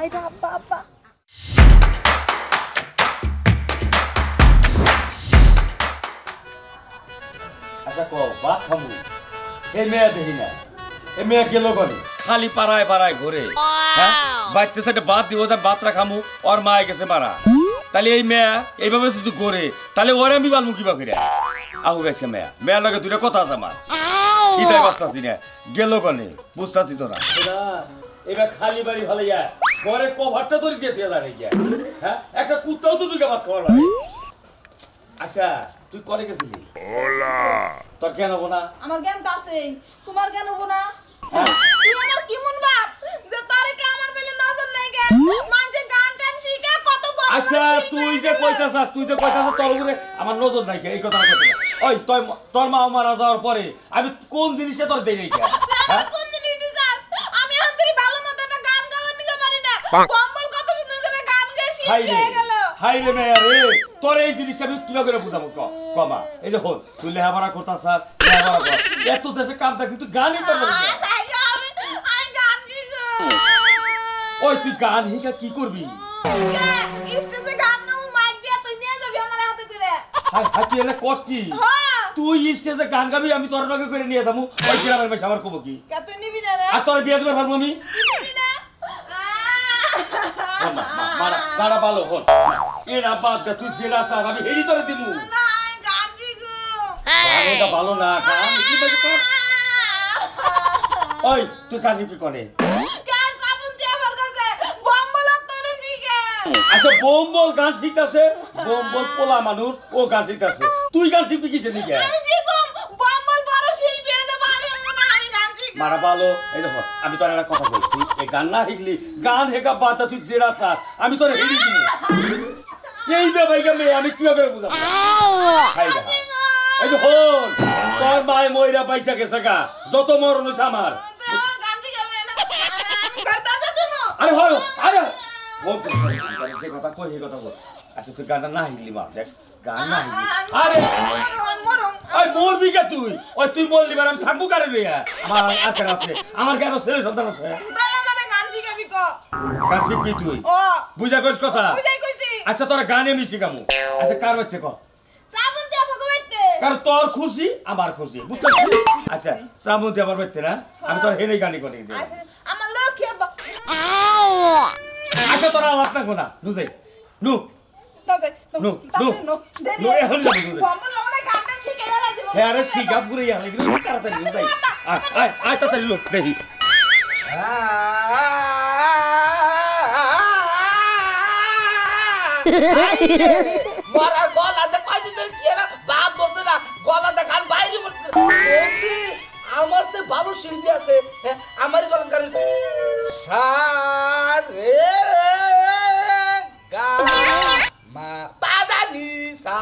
এটা আব্বা আব্বা আচ্ছা কও ভাত খামু এই মেয়ে দেখি না এই মেয়ে গেল গনে খালি পাড়ায় পাড়ায় ঘুরে হ্যাঁ বাচ্চা সাথে ভাত দিব যে ভাতটা খামু ওর মায়ে গেছে মারা তাহলে এই মেয়ে এইভাবে শুধু করে তাহলে ওরে আমি বালমু কিবা করে আহু গেছে মেয়ের লগে দুইটা কথা আছে আমার ইতাই বাস্তাছি না গেল গনে বুঝতাছি তো না এবার খালি বাড়ি ভালো যায় ঘরে কভারটা ধরে দিয়ে তুই দাঁড়িয়ে যায় হ্যাঁ একটা কুত্তাও তো দুইটা ভাত খাওয়ার লাগে আচ্ছা তুই করে গেছিলি তোর জ্ঞান হবো না আমার জ্ঞান তো আছেই তোমার জ্ঞান হবো না তুই আমার কেমন বাপ যে তোর এটা আমার বেলে নজর নাই জ্ঞান মানছে গান টান শিখে কত বড় আচ্ছা তুই যে কইতাছ তোর উপরে আমার নজর নাই এই কথা কইতে ওই তোর মা মারা যাওয়ার পরে আমি কোন জিনিসে তোর দেই নাই হ্যাঁ কোন জিনিস দিছাস আমি আন্তরি ভালো মতো একটা গান গাওয়া নিতে পারি না কম্বল কত সুন্দর করে গান গায় শিখে গেল হাই রে মেয়া রে তোর এই জিনিসটা আমি কিভাবে করে বুঝাবো কমা এই যে হল তুই লেহাপড়া করতাছ লেহাপড়া কর এত দেশে কাম থাকি তুই গানই করবি আমি গান শিখব ওই তুই গান হিকা কি করবি স্টেজে গান গাও মাইক দিয়া তুই নিয়ে যাবি আমার হাতে করে হাই হাই তুই এলে কষ্ট কি তুই স্টেজে গান গাবি আমি তোর লগে করে নিয়ে যাবো ওই গ্রামের মেয়ে আমার কব কি তুই নিবি না রে আর তোর বিয়ে দিবার পারবো আমি নিবি না মারা ভালো হল এরা বাদ দে তুই জেলা সাহেব আমি হেরি তোরে দিমু না গান শিখব গান এটা ভালো না গান কি বাজে তোর ওই তুই গান কি করে গান সাবুন দিয়ে আমার কাছে বম্বল তোরে শিখে আচ্ছা বোম্বল গান শিখতাছে বোম্বল পোলা মানুষ ও গান শিখতাছে তুই গান শিখবি কিসে দিকে আমি শিখব বম্বল বড় শিল্পী হয়ে যাব আমি গান শিখব মারা ভালো এই দেখো আমি তোর একটা কথা বলি তুই এই গান না শিখলি গান হেকা বাদ তুই জেরা স্যার আমি তোর হেরি দিই এই ব্যাপারটা মেয়ে আমি কিভাবে করে বুঝাবো খাই দেখা এই যে হল তোর মায় ময়রা পয়সা গেছে গা যত মরণ হইছে আমার আমার গান শিখাবে না আমি করতে যাব আরে হল আরে বল যে কথা কই এই কথা বল আচ্ছা তুই গানটা না শিখলি মা দেখ গান না শিখলি আরে মরম ওই মরবি কে তুই ওই তুই বললি বার আমি থাকবো কারে লইয়া আমার আকার আছে আমার কেন ছেলে সন্তান আছে মানে গান শিখাবি ক গান শিখবি তুই ও বুঝা কইস কথা বুঝাই কইছি আচ্ছা তোর গান এমনি শিখামু আচ্ছা কার বাড়িতে ক সাবুন দিয়ে ভগবাইতে কারণ তোর খুশি আমার খুশি বুঝছিস আচ্ছা শ্রাবন্তী আমার বাড়িতে না আমি তোর হেনে গানি করে দিই আচ্ছা আমার লক্ষ্য আচ্ছা তোর আলাপ না কোনা বুঝে নু নো এখন যাবি তুই বম্বল মানে গান টান শিখে না দিব হ্যাঁ আরে শিখাপ করে ইয়া লাগি তাড়াতাড়ি যাই আয় আয় আয় তাড়াতাড়ি লোক দেখি মরার গলা যে কয়দিন ধরে কি না বাপ বলছে না গলাটা গান বাইরে বলছে আমার সে ভালো শিল্পী আছে আমার গলা গান সারে গা মা পাদা নি সা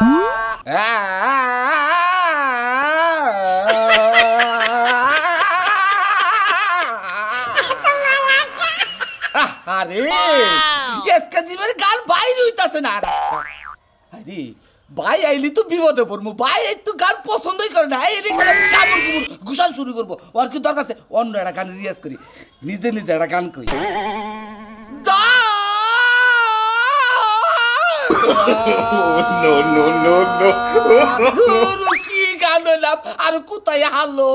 আরে এসকা জীবনে গান বাইরে হইতাছে না আরে ভাই আইলি তো বিপদে পড়বো ভাই একটু গান পছন্দই করে না এলি কাপড় কুমুর ঘুষান শুরু করবো ওর কি দরকার আছে অন্য একটা গান রিয়াজ করি নিজে নিজে একটা গান করি কি গান হইলাম আর কোথায় হারলো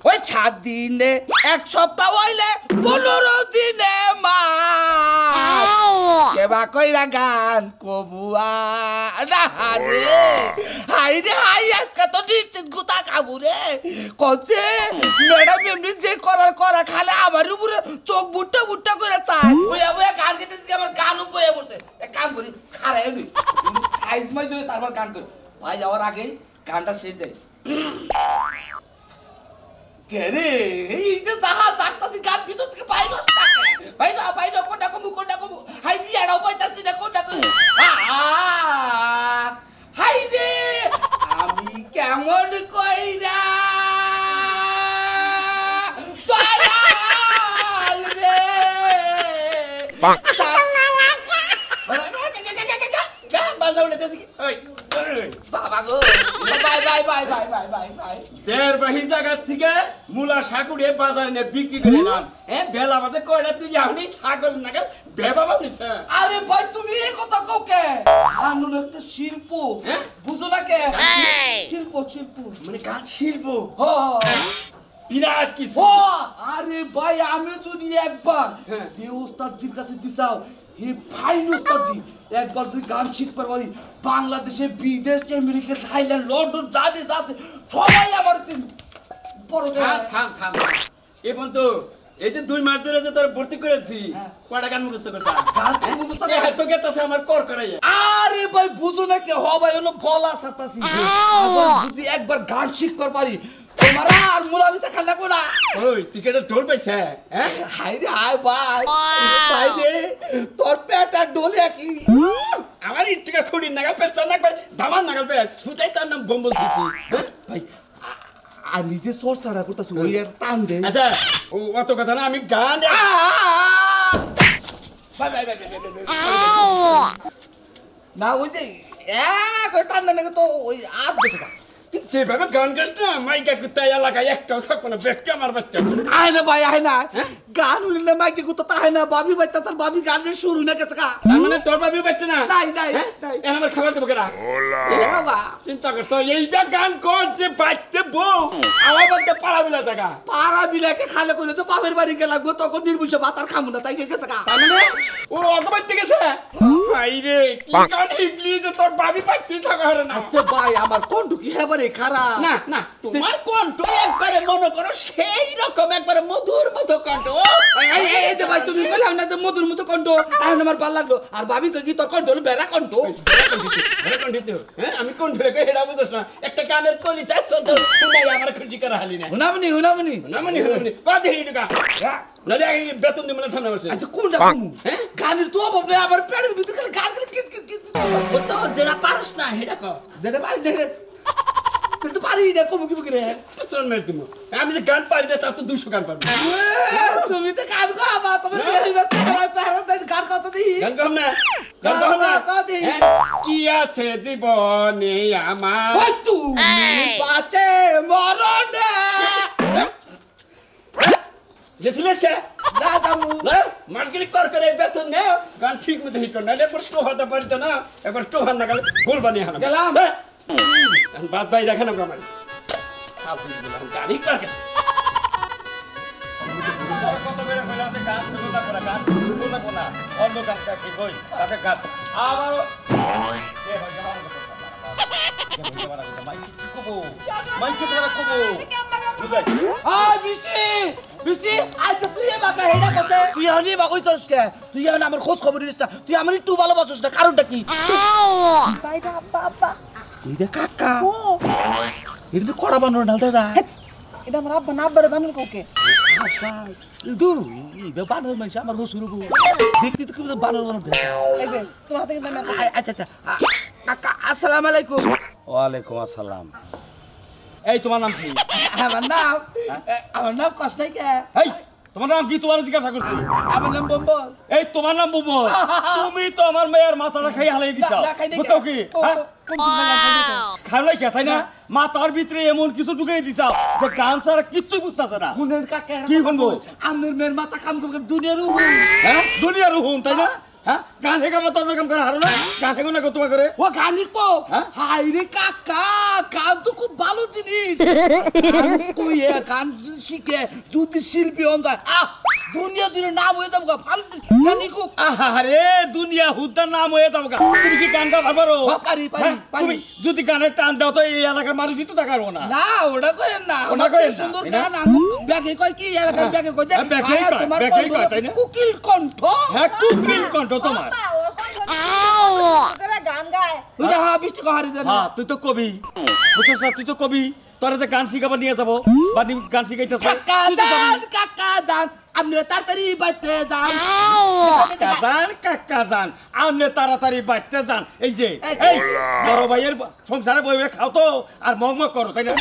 ওই 7 দিনে 1 সপ্তাহ হইলে 15 দিনে মা কেবা কইরা গান কবুয়া না রে হাই রে হাই আজকে তো নিশ্চিত গুতা খাবো রে কচ্ছে ম্যাডাম এমনি যে করা খালে আমার উপরে চোখ বুট্টা বুট্টা করে চায় বইয়া বইয়া গান গেতেছি আমার গানও বইয়া পড়ছে এক কাম করি খারাই এমনি সাইজ মাই যদি তারপর গান করি ভাই যাওয়ার আগে গানটা শেষ দেয় কেরে এই যে যাহা জাগতাছি গান ভিতর থেকে বাইরে বাইরে কোনটা কমু হাই দি এড়াও পাইতাছি না কোনটা কমু হাই রে আমি কেমন কইরা দয়াল রে বাজাও লেতেছি ওই বাবা গো বাই বাই বাই বাই বাই বাই বাই দেড় বাহি জায়গার থেকে মূলা শাকুড়ে বাজারে নিয়ে বিক্রি করে নাম বেলা বাজে কয়টা তুই যাওনি ছাগল নাগাল বেবাবা নিছে আরে ভাই তুমি এই কথা কও কে আনুন একটা শিল্প হ্যাঁ? বুঝো না কে শিল্প শিল্প মানে গান শিল্প হ বিরাট কিছু ও আরে ভাই আমি যদি একবার হ্যাঁ। যে ওস্তাদজির কাছে দিছাও হে ফাইন ওস্তাদজি একবার তুই গান শিখতে পারি বাংলাদেশে বিদেশ আমেরিকা থাইল্যান্ড লন্ডন যা দেশ আছে সবাই আমার বড় থাম থাম থাম এ বন্ধু এই যে 2 মাস ধরে যে তোর ভর্তি করেছি হ্যাঁ। কয়টা গান মুখস্থ করছিস গান তো মুখস্থ করে- এত গেতাছে আমার কর করাই আরে ভাই বুঝো না কে ভাই হলো গলা সাতাসি আবার বুঝি একবার গান শিখতে পারি তোমার আর মুরাবিসা খানা কোনা ওই তুই কেটে ঢোল পাইছে হ্যাঁ হাই রে হাই ভাই ভাই রে তোর পেটা ডোলে কি আমার ইটকা খুঁড়ি নাগাল পেছন নাগাল ধামান নাগাল পেট ফুটাই তার নাম বম্বল দিছি ভাই আমি যে সোর ছাড়া করতেছি ওই আর টান দে আচ্ছা ও অত কথা না আমি গান ভাই ভাই ভাই না ওই যে এক ওই টান দেন তো ওই আর বেশি না তুই যেভাবে গান গাস না মাইকা কুত্তায় এলাকায় একটাও থাকবো না ব্যক্তি আমার বাচ্চা আয় না ভাই আয় না গান হইলে না মাইকে কোথা তাই না বাবি বাইতা স্যার বাবি গানের শুরু না গেছে কা তার মানে তোর বাবিও বাচ্চা না নাই, নাই, হ্যাঁ? নাই। এখন আমার খাবার দেবো কেনা এটা বাবা চিন্তা করছো এইটা গান কর যে বাচ্চা বউ আমার বাচ্চা পাড়া বিলা জায়গা পাড়া বিলাকে খালে কইলে তো বাপের বাড়ি গে লাগবো তখন নির্বুষে ভাত আর খামু না তাই গেছে কা তার মানে ও অত বাচ্চা গেছে ভাই রে কি গান শিখলি যে তোর বাবি বাচ্চাই থাকা হারে না আচ্ছা ভাই আমার কোন কি হেবারে খারাপ না না তোমার কণ্ঠ একবারে মনে করো সেই রকম একবারে মধুর মতো কণ্ঠ এই যে ভাই তুমি কইলাম না যে মধুর মতো কণ্ঠ এখন আমার ভালো লাগলো আর ভাবি কই কি তোর কণ্ঠ হলো বেড়া কণ্ঠ আমি কোন ধরে হেডা বুঝছ না একটা গানের কলিতা সন্ত শুনাই আমার খুশি করা হালি না হুনামনি হুনামনি না মানে বাদে হিডুকা নালে এই বেতন দিমলা সামনে বসে আচ্ছা কোনটা কমু হ্যাঁ? গানের তো অভাব নেই আমার পেটের ভিতরে খালি গান খালি কিস কিস কিস তো যেটা পারস না হেডা কর যেটা পারি যেটা কিন্তু পারি না কমু কি বকরে তো শোন মেরে তুমি আমি যে গান পারি না তা তো 200 গান পারবো তুমি তো গান গাবা তোমার এই বাচ্চা সারা দিন গান কথা দি গান কম না গান কম না কদি হ্যাঁ? কি আছে জীবনে আমার ওই তুমি বাঁচে মরণে গেছিলিস কে না যাবো না মার্কেট কর করে বেতন নে গান ঠিক মতো হিট কর না একবার তো হতে পারতো না একবার তো হান না গেল গোল বানিয়ে হানা গেলাম। বাদ বাই রাখেন আমরা মানে হাসি দিলাম গাড়ি কর গেছে কত করে কইলাম যে গান শুরু না করে গান শুরু না কোনা অন্য গান কি কই তাতে গান আবার সে ভাই গেলাম মাইসি কি কবো মাইসি তোরা কবো বুঝাই ওই বৃষ্টি বৃষ্টি আচ্ছা তুই বাকা হেডা কথা তুই হনি বা কইছস কে তুই এখন আমার খোঁজ খবর নিস না তুই আমার একটু ভালোবাসিস না কারণটা কি বাইটা আব্বা আব্বা এইটা কাকা এটা কড়া বানর না দাদা এটা আমার আব্বা না আব্বারে বানান কাউকে দূর এই বানর মাইছে আমার হসুর গো দেখতে তো কি বানর বানর দেখা এই যে তোমার হাতে কিন্তু আমি একটা- আচ্ছা আচ্ছা কাকা আসসালামু আলাইকুম ওয়ালাইকুম আসসালাম এই তোমার নাম কি আমার নাম কষ্টাই কে এই তোমার নাম কি তোমার জিজ্ঞাসা করছি আমার নাম বম্বল এই তোমার নাম বুবু তুমি তো আমার মেয়ের মাথাটা খাই হালাই দিছো বুঝছো কি হ্যাঁ খাইলাই কে তাই না মাথার ভিতরে এমন কিছু ঢুকিয়ে দিছো যে গান ছাড়া কিচ্ছু বুঝতেছে না হুনের কাকা কি বলবো? আমের মেয়ের মাথা কাম করে দুনিয়ার হ্যাঁ দুনিয়ার হুম তাই না হ্যাঁ গান হেগা মতো কাম করে হারো না গান হেগো না তোমার করে ও গানি কো হ্যাঁ? হাই রে কাকা গান তো খুব ভালো জিনিস গান কই গান শিখে যদি শিল্পী হন যায় দুনিয়া জুড়ে নাম হয়ে যাবো ভালো গানি কো আরে দুনিয়া হুদ্দার নাম হয়ে যাবো গা। তুমি কি গান গাও পারো পারি, পারি, হ্যাঁ? পারি। তুমি যদি গানের টান দাও তো এই এলাকার মানুষই তো দেখাবো না না ওটা কই না ওটা ওটা কইেন কই না, সুন্দর তাই না? গান আমি ব্যাগে কই কি এলাকার ব্যাগে কই যে হ্যাঁ, ব্যাগেই আয়া কয়, তোমার ব্যাগেই কণ্ঠ, কয়, তাই না? কুকিল কণ্ঠ হ্যাঁ কুকিল কণ্ঠ তোমার আব্বা, ওর কণ্ঠ করে গান গায় ওই যে হ্যাঁ বৃষ্টি কহারি জানি হ্যাঁ তুই তো কবি বুঝছিস না তুই তো কবি তোরা যে গান শিখাবার নিয়ে যাবো বা গান শিখাইতেছ কাকা জান আপনি তাড়াতাড়ি বাইতে যান কাকা যান আমনে তাড়াতাড়ি বাচ্চা যান এই যে এই, এই বড় ভাইয়ের সংসারে বই বই খাও তো আর মগ মগ করো তাই না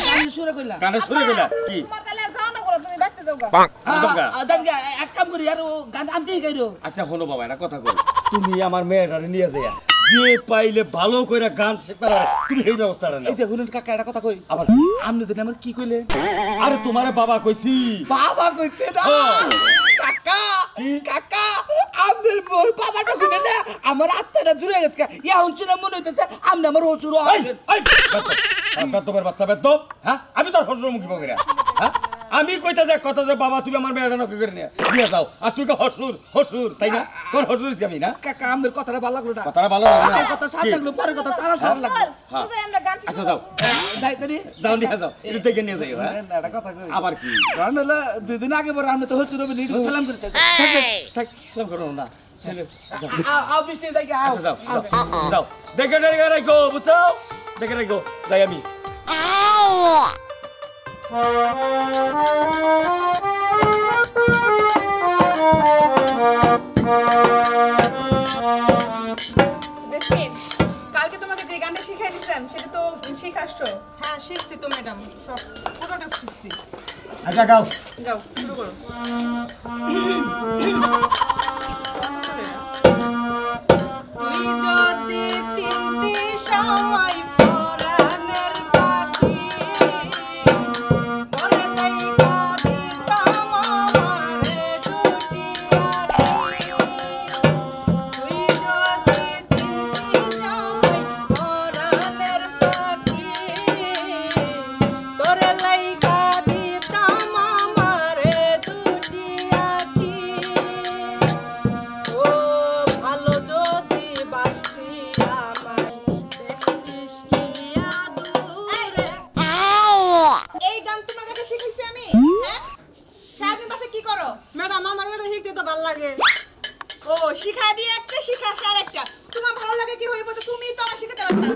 গান শুরু কইলা গানে শুনে গেলা কি তোমার তাহলে আর যাও না করে তুমি বাইতে যাও গা বুঝঙ্গা? জান এক কাম করি আর ও গান আনতেই গাইরো আচ্ছা হলো বাবা একটা কথা কই তুমি আমার মেয়েটারে নিয়ে যাইয়া যে পাইলে ভালো করে গান শেখার হয়, তুমি এই ব্যবস্থাটা নাও। এই যে হুনুন কাকা একটা কথা কই, আবার আপনি জানি আমার কি কইলে? আরে তোমারে বাবা কইছি। বাবা কইছে না কাকা, কাকা আমাদের বাবাটা কইলে না আমার আত্মাটা জুড়ে গেছে। ইয়া হুনছি না মনে হইতেছে আপনি আমার হসুর হবেন। বেতবের বাচ্চা বেতব, হ্যাঁ আমি তোর হসুর মুখী বগিরা, হ্যাঁ আমি কইতা যে কথা যে বাবা তুমি আমার মেয়েটা নকি করে নিয়ে যাও, আর তুই হসুর হসুর, তাই না? তোর হসুর আমি না। কাকা আমাদের কথাটা ভালো লাগলো না, কথাটা ভালো লাগে না, কথা সাথে লাগলো, পরে কথা চারা চারা লাগলো। কোথায় আমরা গান আচ্ছা শিখবো? যাও যাই তারি যাও নিয়ে যাও, একটু দেখে নিয়ে যাও। হ্যাঁ একটা কথা কই, আবার কি? কারণ হলো 2 দিন আগে পরে আমি তো হসুর হবে নিয়ে সালাম করতে সালাম করো না ছেলে। আচ্ছা, আও বৃষ্টি যাই আও আচ্ছা, যাও যাও যাও, দেখে দেখে রাখো, বুঝছো? দেখে রাখো, যাই আমি। জেসমিন, কালকে তোমাকে যে গানটা শিখাই দিছিলাম সেটা তো শিখাসছো? হ্যাঁ শিখছি তো ম্যাডাম, সব পুরোটা শিখছি। আচ্ছা গাও। যাও শুরু করো। তুই যদি চিনতিস আমায় পরাণের পাখি, বলে তাই কাঁদিতাম আমারে দুটি আঁখি। তুই যদি চিনতিস আমায় পরাণের পাখি, তোরে লাইগা দিতাম আমারে দুটি আঁখি। ও ভালো যদি বাসতি আমায় দেখতিস কি আদুরে। এই গান তোমার কাছে শিখেছি আমি, হ্যাঁ? সারাদিন বাসা কি করো? ম্যাডাম আমার এটা শিখতে তো ভালো লাগে। ও শিখা দিয়ে একটা শিখাস আর একটা, তোমার ভালো লাগে কি হইব তো তুমি তো আমার শিখাতে পারতা।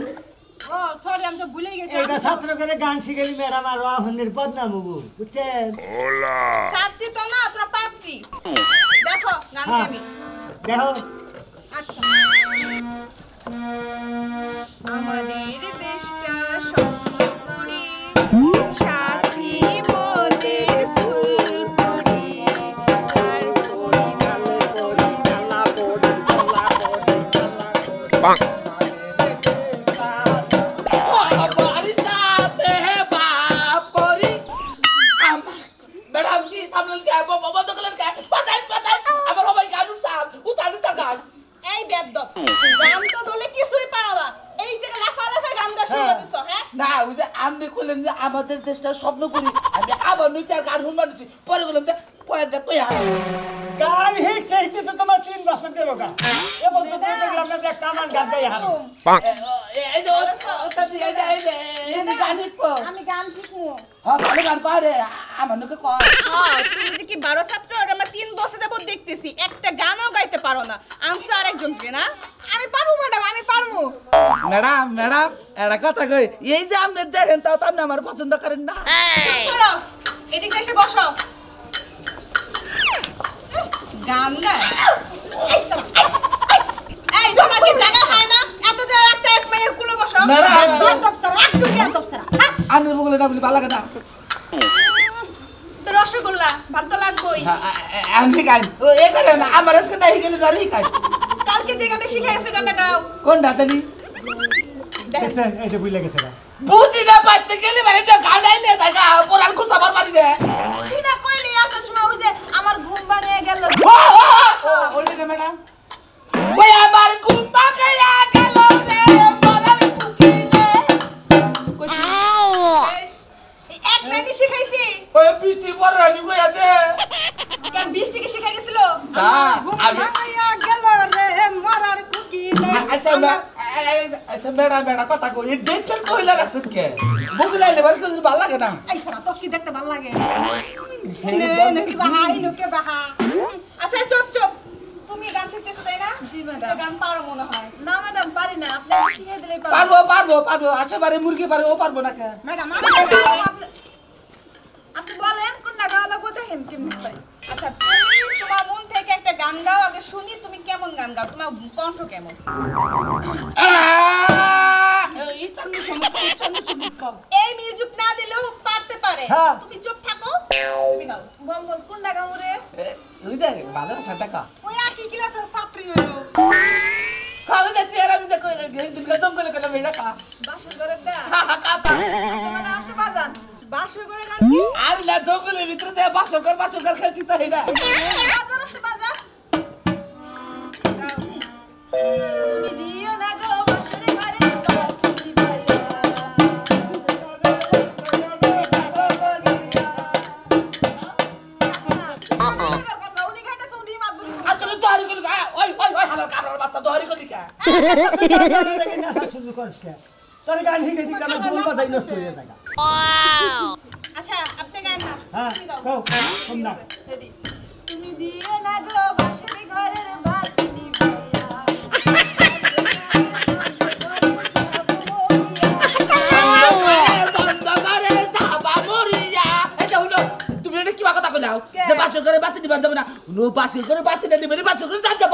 ও সরি আমি তো ভুলেই গেছি। এটা ছাত্র করে গান শিখালি ম্যাডাম আর আহনের বদনাম হবো, বুঝছেন? ছাত্রী তো না, তোরা পাত্রী। দেখো গান গাই আমি। দেখো আচ্ছা। আমাদের দেশটা স্বপ্নপুরী, সাথী মোদের ফুলপুরি, তার পুরি ডালা পুরি ডালা পুরি ডালা পুরি ডালা পুরি। সবারই সাথে বাপ করি। ম্যাডাম কি থামলেন কে? বন্ধ করলেন কে? বাতাই বাতাই আমার সবাই গান উঠছাম, উতানি তা গান। এই বেদ্দপ, গান তো দলে কিছুই পারো না, এই যে লাফালাফি গান গা শুরু দিছ, হ্যাঁ? না ওই যে আপনি কইলেন যে আমাদের দেশটা স্বপ্ন করি, আমি আবার নিচে আর গান শুনবার নিচ্ছি, পরে বললাম যে পয়েন্টটা কই হারাম। গান শিখতে শিখতে তো তোমার 3 বছর গেল গা, এবং তো দেখলাম না যে একটা আমার গান গাই হার। এই যে ওস্তাদ এই যে গান শিখবো। আমি গান শিখবো। হ্যাঁ ভালো গান করে আমার নাকি কয়। তুমি যে কি 12 ছাত্র, ওটা আমরা 3 বছর যাবত দেখতেছি, একটা গানও গাইতে পারো না। আনছো আরেকজনকে না? আমি পারবো ম্যাডাম, আমি পারবো। ম্যাডাম ম্যাডাম একটা কথা কই, এই যে আপনি দেখেন তাও তো আপনি আমার পছন্দ করেন না। চুপ করো, এদিকে এসে বসো। গান গায় এই সালা, এই তোমার কি জায়গা হয় না? এত জায়গা একটা এক মেয়ের কুলে বসো। ম্যাডাম। একদম সারা, একদম একদম সারা। আনের বগলে না বলি ভালো লাগে না। তো রসগোল্লা ভাগ তো লাগবেই। আমি গান ও এ করে না, আমার আজকে নাই গেলে নরি গান। কালকে যে গানটা শিখাইছে গানটা গাও। কোন দাদানি দেখছেন এই যে বুঝলে গেছে গা। বুঝি না পাইতে গেলে মানে একটা গান আইলে জায়গা পুরান খুঁজা বার পারি না। তুই না কইলি আসার সময় ওই যে আমার ঘুম ভাঙিয়ে গেল। ওই যে ম্যাডাম ওই আমার ঘুম ভাঙিয়া গেল রে মরার কুকিলে। বেশ, এই এক লাইনই শিখাইছি। ওই বৃষ্টি পড়ে আমি কই আছে কেন বৃষ্টিকে শিখাই গেছিল? তা, আমার ঘুম আমি- ভাঙিয়া গেল রে মরার কুকিলে। আচ্ছা আচ্ছা ম্যাডাম ম্যাডাম কথা কই এই ডেট ফেল কইলা রাখছেন কে? বুঝলে এবার কিছু ভালো লাগে না। এই সারা তো কি দেখতে ভালো লাগে। ছেলে নাকি বাহা এই লোকে বাহা। আচ্ছা চুপ চুপ, তুমি গান শিখতেছো তাই না? জি ম্যাডাম। গান পারো মনে হয়। না ম্যাডাম পারি না, আপনি শিখিয়ে দিলেই পারবো। পারবো পারবো পারবো আচ্ছা বারে মুরগি পারে ও পারবো না কে? ম্যাডাম আমি পারবো। আপনি বলেন কোনটা গাওয়া লাগবে দেখেন কেমন পারি। আচ্ছা তুমি তোমার মন থেকে একটা গান গাও, আগে শুনি তুমি কেমন গান গাও, তোমার কণ্ঠ কেমন। ইতানি সমস্যা ইতানি সমস্যা এই মিউজিক না দিলেও পারতে পারে। হ্যাঁ। তুমি চুপ থাকো, তুমি গাও। বল বল কোনটা গাও রে? ওই যে ভালো সাদা কা ওই একই ক্লাসের ছাত্রী হইলো। খাওয়া যাচ্ছে আর আমি দেখো দিন কা জঙ্গলে কেন মেয়েরা কা বাসর ঘরের দা কাতা আচ্ছা মানে আপনি বাজান বাসর ঘরে গান কি আর লা জঙ্গলের ভিতরে যে বাসর কর খেলছি তো হেডা বাজান আপনি বাজান তুমি দিও না গো বাসর ঘরে বাতি আতলে দহরি গলি ওই হালার কামড়ার বাচ্চা দহরি গলি কা শুরু করিস কে তোর গান শিখে দিকে আমার ভুল কথাই নষ্ট হয়ে যায় আচ্ছা আপনি গান না হ্যাঁ তুমি গাও কও কোন না রেডি তুমি দিও না গো বাসর ঘরের বাতি বন্ধ করে যাবা মরিয়া এই যে হলো তুমি এটা কি কথা কইলাও যে বাসর করে বাতি দিবা যাব না নো বাসর করে বাতি না দিবে বাসর করে যাব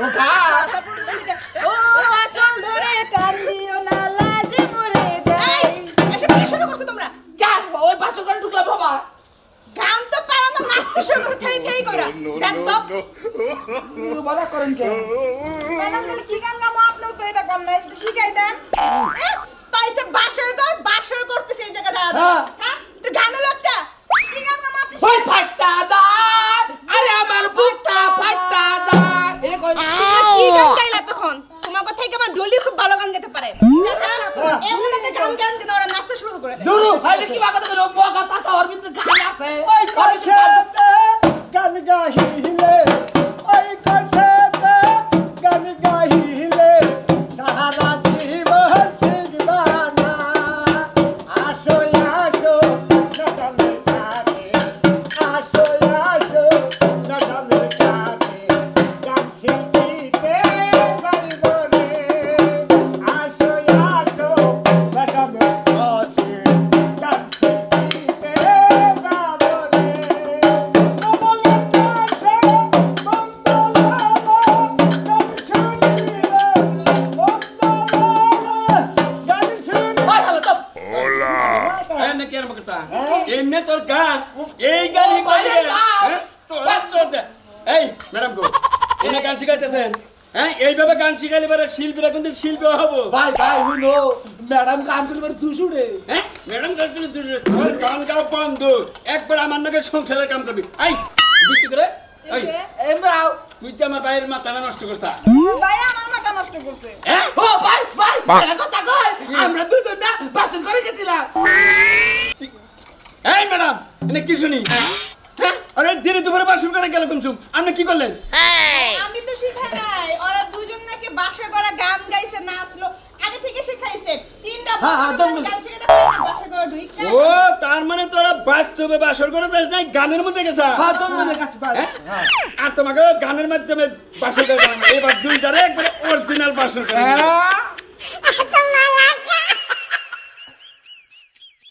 ও কা ও আচল ধরে টান দিও না লাজে মরে যাই এসব কি শুরু করছো তোমরা কা ওই বাসর করে ঢুকলাম বাবা গান তো পারো না নাচতে শুরু করছো থেই থেই কইরা গান তো বড় করেন কে ম্যাডাম বলে কি গান গামো আপনিও তো এটা কম নাই একটু শিখাই দেন পাইছে বাসর করতেছে এই জায়গা দাঁড়া হ্যাঁ তো গানের লোকটা কি গান গামো আপনি ওই ফাট্টা দা আরে আমার বুকটা ফাট্টা দা এই কই তোমরা কি গান গাইলা তখন তোমার কথা থেকে আমার ডলি খুব ভালো গান গাইতে পারে চাচা এমন একটা গান যে ওরা নাচতে শুরু করে দেয় দুরু তাহলে কি কথা কইলো মগা চাচা ওর ভিতরে গান আছে ওই কণ্ঠেতে গান গাহিলে ওই কণ্ঠেতে গান গাহিলে সাহারা জীবন শিখবানা আসো আসো নজমের কাছে আসো আসো নজমের কাছে গান শিখিতে যাইব রে আসো আসো নজমের কাছে গান শিখিতে যাব রে কমলে কাছে গান শুনিলে ভাই হলো তো এনে কেন বকছা এমনে তোর গান এই গানই কইলে তোর চোর দে এই ম্যাডাম গো এনে গান শিখাইতেছেন হ্যাঁ এইভাবে গান শিখাইলে পরে শিল্পীরা কিন্তু শিল্পী হবো ভাই হুনো ম্যাডাম গান করবার চুষুড়ে হ্যাঁ ম্যাডাম গান করে তোর গান গাও বন্ধ একবার আমার নাকি সংসারের কাম করবি এই বুঝতে করে এই এমরাও তুই তো আমার বাইরের মাথাটা নষ্ট করছা ভাই আমার মাথা নষ্ট করছে হ্যাঁ ও ভাই এটা কথা কই আমরা দুজন না বাসন করে গেছিলাম এই ম্যাডাম এনে কি শুনি হ্যাঁ আরে ধীরে দুপুরে বাসন করে গেল কমসুম আপনি কি করলেন আমি তো শিখাই নাই ওরা দুজন নাকি বাসা করা গান গাইছে নাচলো আগে থেকে শিখাইছে তিনটা গান শিখাইতে পারে বাসা করা ঢুইকা ও তার মানে তোরা বাস্তবে বাসর করে যাস নাই গানের মধ্যে গেছা হ্যাঁ তোর মনে কাছে ভাই হ্যাঁ? আর তোমাকে গানের মাধ্যমে বাসর করে দিলাম। এবার দুইটারে একবারে অরিজিনাল বাসর করে দিলাম। হ্যাঁ